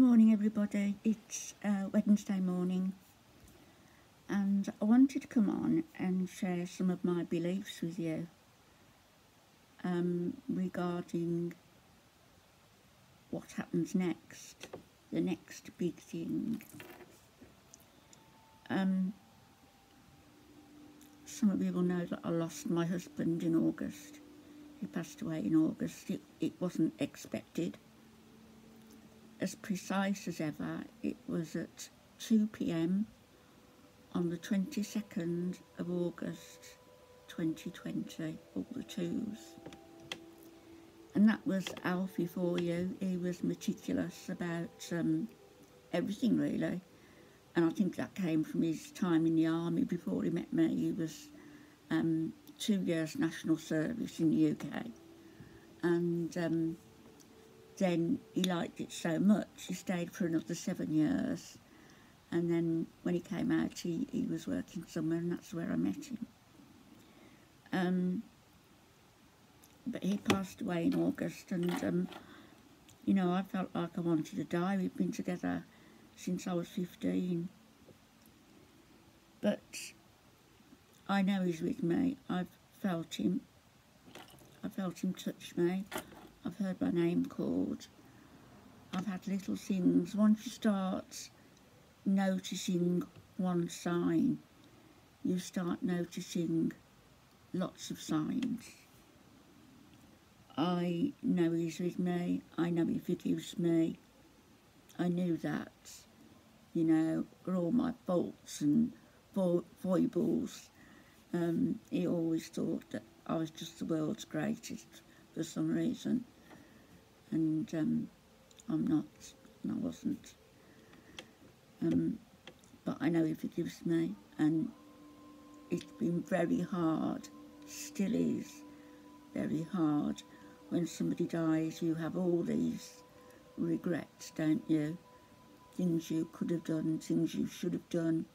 morning, everybody. It's Wednesday morning, and I wanted to come on and share some of my beliefs with you regarding what happens next, the next big thing. Some of you will know that I lost my husband in August. He passed away in August. It wasn't expected. As precise as ever, it was at 2 p.m. on the 22nd of August 2020, all the twos. And that was Alfie for you. He was meticulous about everything, really. And I think that came from his time in the army before he met me. He was 2 years national service in the UK. And then he liked it so much, he stayed for another 7 years. And then when he came out, he was working somewhere, and that's where I met him. But he passed away in August, and, you know, I felt like I wanted to die. We've been together since I was 15. But I know he's with me. I've felt him. I felt him touch me. I've heard my name called. I've had little things. Once you start noticing one sign, you start noticing lots of signs. I know he's with me. I know he forgives me. I knew that, you know, for all my faults and foibles. He always thought that I was just the world's greatest for some reason. And I'm not, and I wasn't. But I know he forgives me, and it's been very hard, still is very hard. When somebody dies, you have all these regrets, don't you? Things you could have done, things you should have done,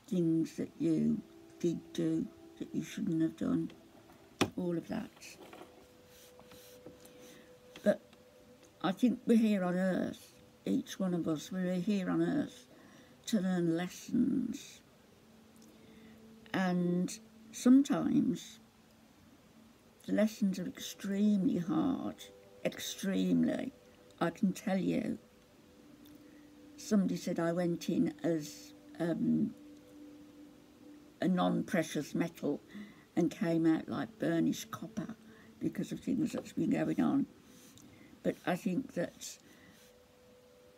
things that you did do that you shouldn't have done, all of that. But I think we're here on earth, each one of us, we're here on earth to learn lessons. And sometimes the lessons are extremely hard, extremely. I can tell you. Somebody said I went in as a non-precious metal and came out like burnished copper because of things that's been going on. But I think that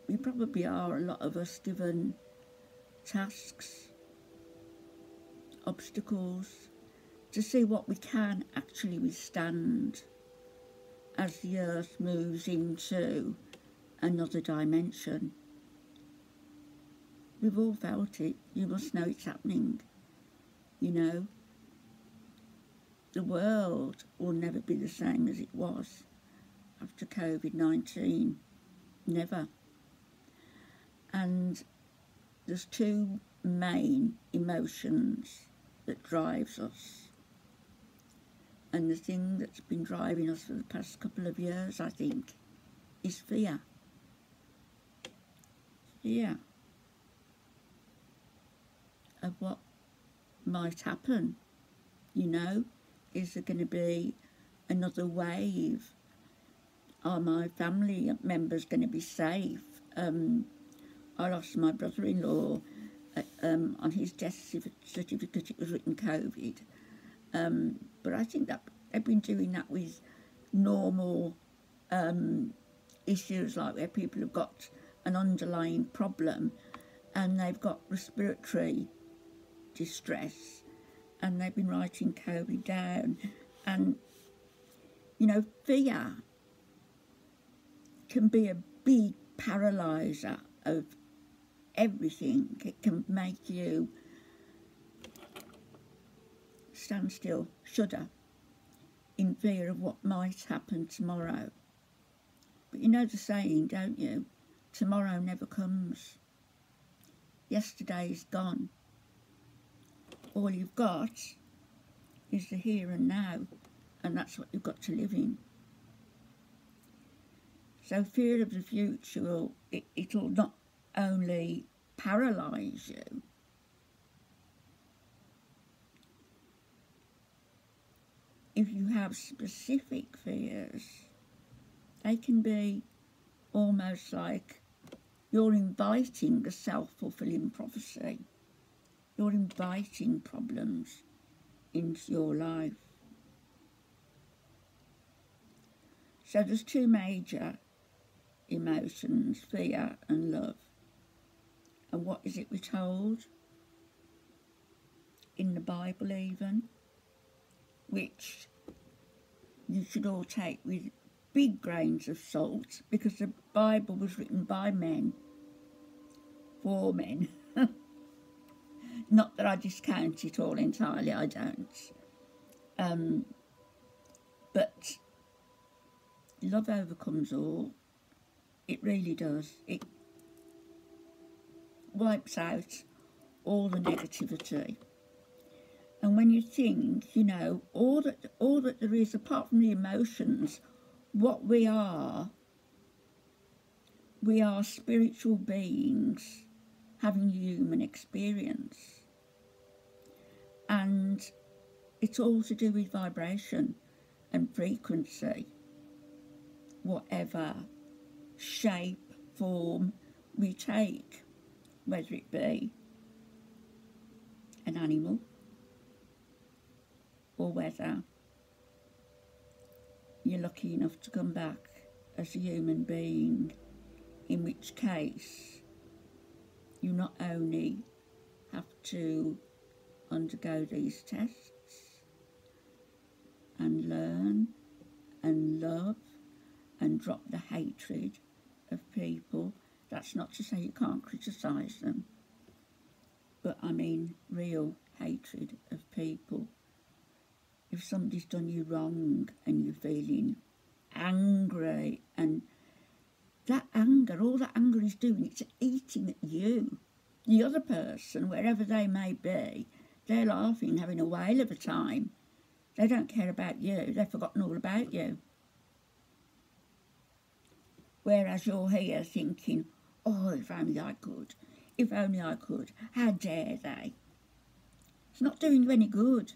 we probably are, a lot of us, given tasks, obstacles, to see what we can actually withstand as the earth moves into another dimension. We've all felt it. You must know it's happening. You know, the world will never be the same as it was after COVID-19. Never. And there's two main emotions that drives us. And the thing that's been driving us for the past couple of years, I think, is fear. Fear of what might happen. You know, is there going to be another wave? Are my family members going to be safe? I lost my brother-in-law. On his death certificate it was written COVID. But I think that they've been doing that with normal issues, like where people have got an underlying problem and they've got respiratory distress, and they've been writing COVID down. And, you know, fear can be a big paralyser of everything. It can make you stand still, shudder, in fear of what might happen tomorrow. But you know the saying, don't you? Tomorrow never comes. Yesterday is gone. All you've got is the here and now, and that's what you've got to live in. So fear of the future it'll not only paralyse you, if you have specific fears, they can be almost like you're inviting a self-fulfilling prophecy. You're inviting problems into your life. So there's two major emotions, fear and love. And what is it we're told? In the Bible even, which you should all take with big grains of salt, because the Bible was written by men, for men. Not that I discount it all entirely, I don't. But love overcomes all. It really does. It wipes out all the negativity. And when you think, you know, all that there is, apart from the emotions, what we are spiritual beings having human experience. And it's all to do with vibration and frequency, whatever shape, form we take, whether it be an animal or whether you're lucky enough to come back as a human being, in which case you not only have to undergo these tests and learn and love and drop the hatred of people. That's not to say you can't criticise them, but I mean real hatred of people. If somebody's done you wrong and you're feeling angry, and that anger, all that anger is doing, it's eating at you. The other person, wherever they may be, they're laughing, having a whale of a time. They don't care about you. They've forgotten all about you. Whereas you're here thinking, oh, if only I could. If only I could. How dare they? It's not doing you any good.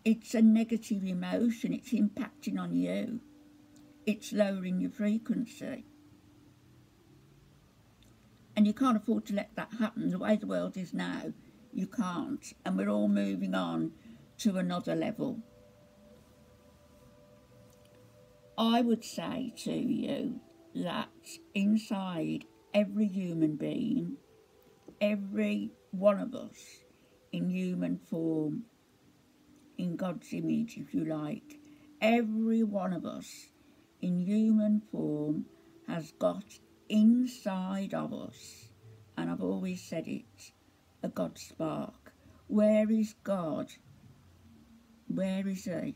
It's a negative emotion. It's impacting on you. It's lowering your frequency. And you can't afford to let that happen. The way the world is now, you can't. And we're all moving on to another level. I would say to you that inside every human being, every one of us in human form, in God's image, if you like, every one of us in human form has got inside of us, and I've always said it, a God spark. Where is God? Where is He?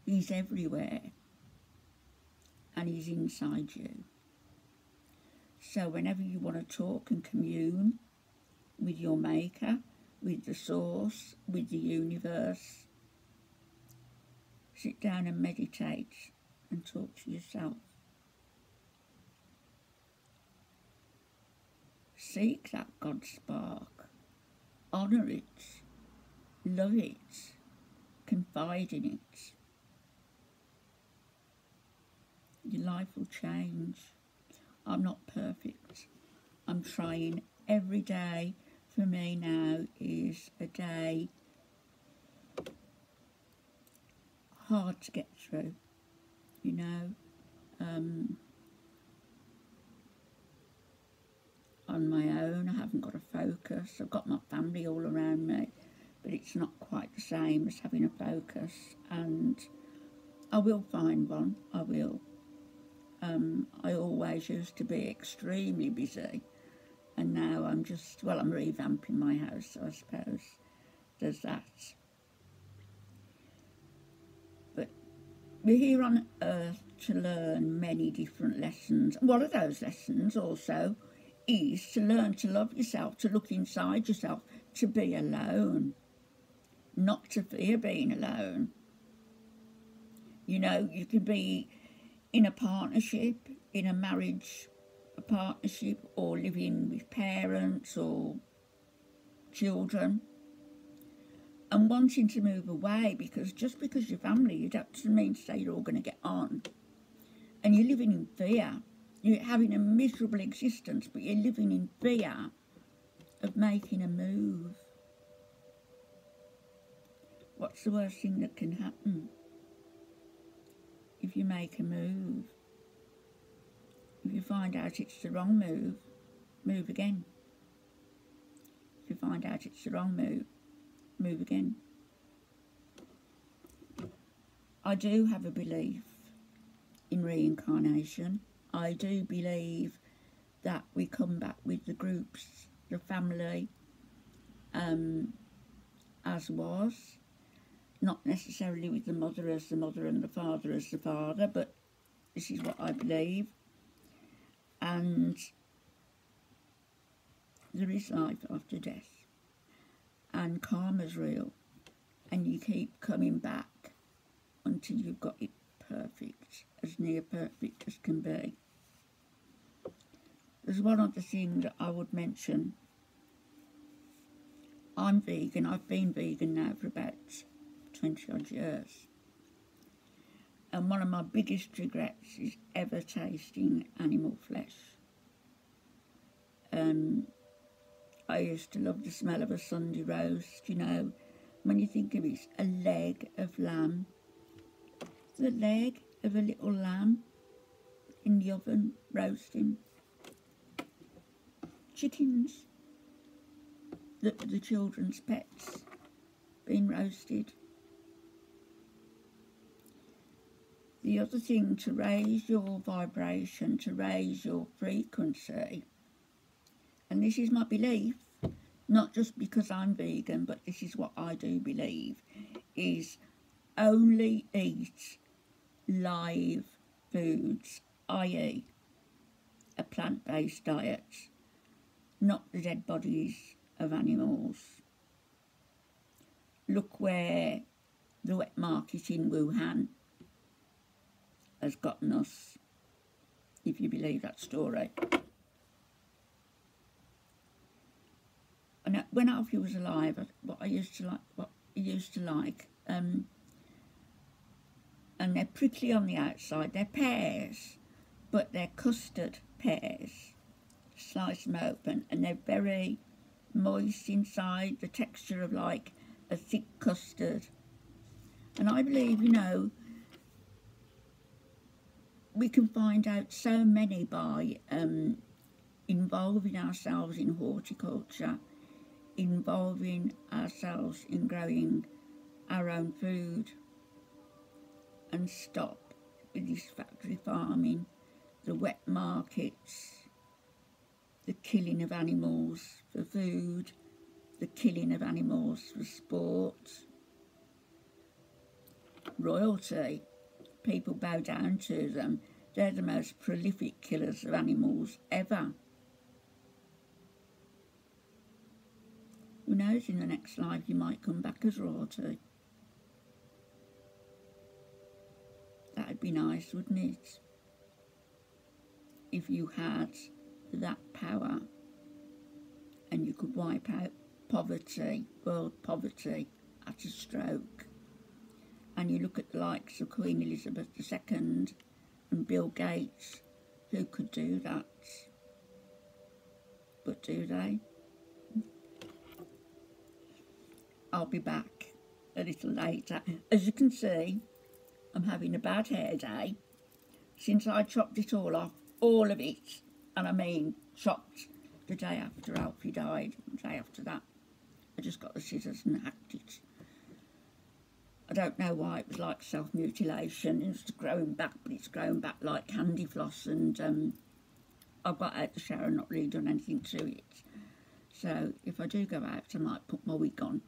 He's everywhere, and He's inside you. So whenever you want to talk and commune with your Maker, with the Source, with the universe, sit down and meditate and talk to yourself. Seek that God spark, honour it, love it, confide in it. Your life will change. I'm not perfect. I'm trying every day. For me now is a day hard to get through, you know. On my own, I haven't got a focus. I've got my family all around me, but it's not quite the same as having a focus, and I will find one, I will. I always used to be extremely busy, and now I'm just, well, I'm revamping my house, so I suppose there's that. But we're here on earth to learn many different lessons. One of those lessons also is to learn to love yourself, to look inside yourself, to be alone, not to fear being alone. You know, you can be in a partnership, in a marriage, a partnership, or living with parents or children, and wanting to move away, because just because you're family, you don't mean to say you're all going to get on. And you're living in fear. You're having a miserable existence, but you're living in fear of making a move. What's the worst thing that can happen if you make a move? If you find out it's the wrong move, move again. If you find out it's the wrong move, move again. I do have a belief in reincarnation. I do believe that we come back with the groups, the family, as was. Not necessarily with the mother as the mother and the father as the father, but this is what I believe. And there is life after death. And karma's real. And you keep coming back until you've got it perfect, as near perfect as can be. There's one other thing that I would mention. I'm vegan. I've been vegan now for about 20 odd years. And one of my biggest regrets is ever tasting animal flesh. I used to love the smell of a Sunday roast, you know. When you think of it, a leg of lamb. The leg of a little lamb in the oven roasting. Chickens, the children's pets, being roasted. The other thing, to raise your vibration, to raise your frequency, and this is my belief, not just because I'm vegan, but this is what I do believe, is only eat live foods, i.e. a plant-based diet, not the dead bodies of animals. Look where the wet market in Wuhan has gotten us, if you believe that story. And when Alfie was alive, what I used to like, and they're prickly on the outside, they're pears, but they're custard pears. Slice them open, and they're very moist inside, the texture of like a thick custard. And I believe, you know, we can find out so many by involving ourselves in horticulture, involving ourselves in growing our own food, and stop with this factory farming, the wet markets, the killing of animals for food, the killing of animals for sport. Royalty, people bow down to them. They're the most prolific killers of animals ever. Who knows, in the next life you might come back as royalty. That'd be nice, wouldn't it? If you had that power and you could wipe out poverty, world poverty, at a stroke. And you look at the likes of Queen Elizabeth II and Bill Gates, who could do that. But do they? I'll be back a little later. As you can see, I'm having a bad hair day. Since I chopped it all off, all of it, and I mean chopped the day after Alfie died, the day after that, I just got the scissors and hacked it. I don't know why, it was like self-mutilation. It's growing back, but it's growing back like candy floss, and I've got out the shower and not really done anything to it. So if I do go out, I might put my wig on,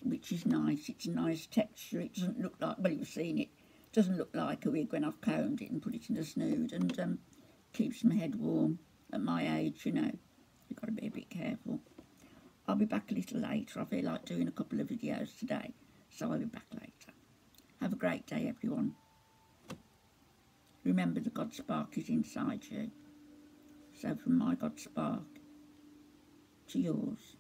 which is nice. It's a nice texture. It doesn't look like, well, you've seen it, doesn't look like a wig when I've combed it and put it in the snood, and keeps my head warm. At my age, you know, you've got to be a bit careful. I'll be back a little later. I feel like doing a couple of videos today, so I'll be back later. Have a great day, everyone. remember the God spark is inside you. So from my God spark to yours.